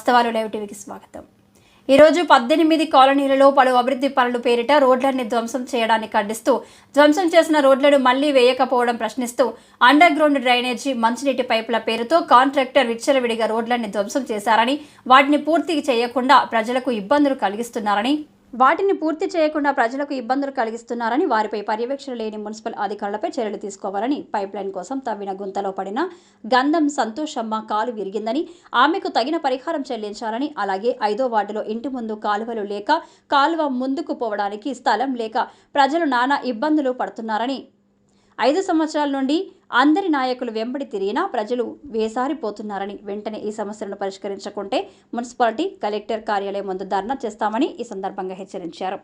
వాస్తవాలు లైవ్ టీవీకి స్వాగతం. ఈరోజు 18 కాలనీలలో పలు అభివృద్ధి పనుల పేరిట రోడ్లన్నీ ధ్వంసం చేయడాన్ని ఖండిస్తూ, ధ్వంసం చేసిన రోడ్లను మళ్లీ వేయకపోవడం ప్రశ్నిస్తూ అండర్ గ్రౌండ్ డ్రైనేజీ, మంచినీటి పైపుల పేరుతో కాంట్రాక్టర్ విచ్చలవిడిగా రోడ్లన్నీ ధ్వంసం చేశారని, వాటిని పూర్తి చేయకుండా ప్రజలకు ఇబ్బందులు కలిగిస్తున్నారని వారిపై పర్యవేక్షణ లేని మున్సిపల్ అధికారులపై చర్యలు తీసుకోవాలని, పైప్ లైన్ కోసం తవ్విన గుంతలో పడిన గంధం సంతోషమ్మ కాలు విరిగిందని ఆమెకు తగిన పరిహారం చెల్లించాలని, అలాగే 5వ వార్డులో ఇంటి ముందు కాలువలు లేక కాలువ ముందుకు పోవడానికి స్థలం లేక ప్రజలు నానా ఇబ్బందులు పడుతున్నారని, 5 సంవత్సరాల నుండి అందరి నాయకులు వెంబడి తిరిగినా ప్రజలు వేసారిపోతున్నారని, వెంటనే ఈ సమస్యలను పరిష్కరించకుంటే మున్సిపాలిటీ కలెక్టర్ కార్యాలయం ముందు ధర్నా చేస్తామని ఈ సందర్భంగా హెచ్చరించారు.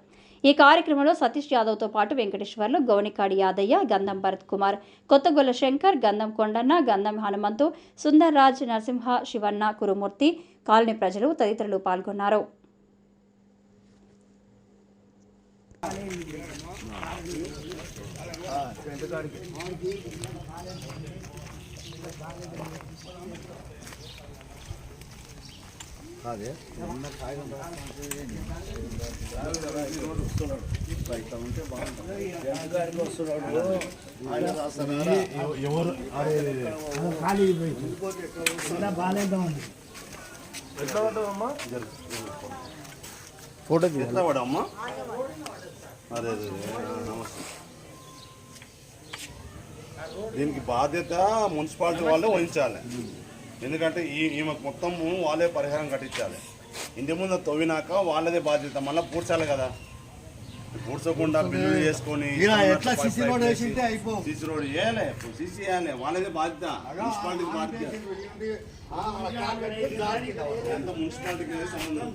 ఈ కార్యక్రమంలో సతీష్ యాదవ్తో పాటు వెంకటేశ్వర్లు, గౌనికాడి యాదయ్య, గంధం భరత్ కుమార్, కొత్తగొల్ల శంకర్, గంధం కొండన్న, గంధం హనుమంతు, సుందర్ రాజ్, నరసింహ, శివన్న, కురుమూర్తి, కాలనీ ప్రజలు తదితరులు పాల్గొన్నారు. ఫోటో తీసుకోవడమ్మా. అదే దీనికి బాధ్యత మున్సిపాలిటీ వాళ్ళే వహించాలి. ఎందుకంటే ఈమెకు మొత్తం వాళ్ళే పరిహారం కట్టించాలి. ఇంటి ముందు తవ్వినాక వాళ్ళదే బాధ్యత. మళ్ళీ పూడ్చాలి కదా, పూడ్చకుండా బిల్లు చేసుకొని సీసీ రోడ్ వేయాలి, సీసీ వేయాలి, వాళ్ళదే బాధ్యత, మున్సిపాలిటీకి బాధ్యత. ఎంత మున్సిపాలిటీకి సంబంధం.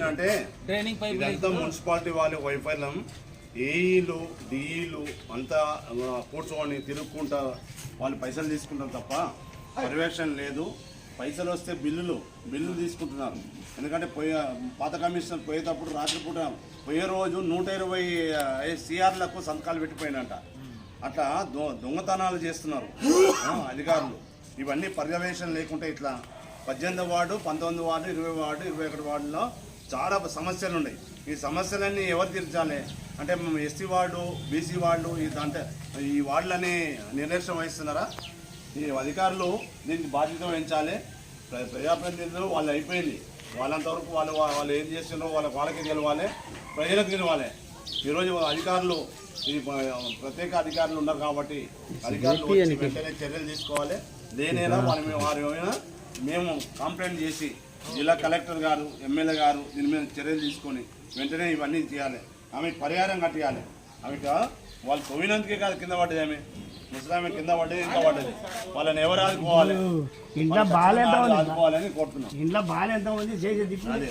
అంటే మున్సిపాలిటీ వాళ్ళ వైఫల్యం. ఏఈలు డిఈలు అంతా కూర్చొని తిరుగుకుంటా వాళ్ళు పైసలు తీసుకుంటారు తప్ప పర్యవేక్షణ లేదు. పైసలు వస్తే బిల్లులు తీసుకుంటున్నారు. ఎందుకంటే పాత కమిషనర్ పోయేటప్పుడు రాత్రిపూట పోయే రోజు 120 CRలకు సంతకాలు పెట్టిపోయినట్ట. అట్లా దొంగతనాలు చేస్తున్నారు అధికారులు. ఇవన్నీ పర్యవేక్షణ లేకుంటే ఇట్లా 18వ వార్డు, 19వ వార్డు, 20వ వార్డు, 21వ వార్డులో చాలా సమస్యలు ఉన్నాయి. ఈ సమస్యలన్నీ ఎవరు తీర్చాలి అంటే ఎస్సీ వార్డు, బీసీ వార్డు, అంటే ఈ వార్డులని నిర్లక్ష్యం వహిస్తున్నారా? ఈ అధికారులు దీనికి బాధ్యత వహించాలి. ప్రజాప్రతినిధులు వాళ్ళు అయిపోయింది. వాళ్ళంతవరకు వాళ్ళు ఏం చేస్తున్నారో వాళ్ళకి గెలవాలి, ప్రజలకు గెలవాలి. ఈరోజు అధికారులు, ఈ ప్రత్యేక అధికారులు ఉన్నారు కాబట్టి అధికారులు వెంటనే చర్యలు తీసుకోవాలి. దేనైనా వారి మీద మేము కంప్లైంట్ చేసి జిల్లా కలెక్టర్ గారు, ఎమ్మెల్యే గారు దీని మీద చర్యలు తీసుకొని వెంటనే ఇవన్నీ చేయాలి. ఆమెకు పరిహారం కట్టియాలి. ఆమెకు వాళ్ళు తవ్వినందుకే కాదు కింద పడ్డది. ఆమె ముసలామె కింద పడ్డది, ఇంకా పడ్డది. వాళ్ళని ఎవరు ఆదుకోవాలి, ఆదుకోవాలని కోరుతున్నాం. ఇంట్లో బాగా ఎంత ఉంది చేసేది. అదే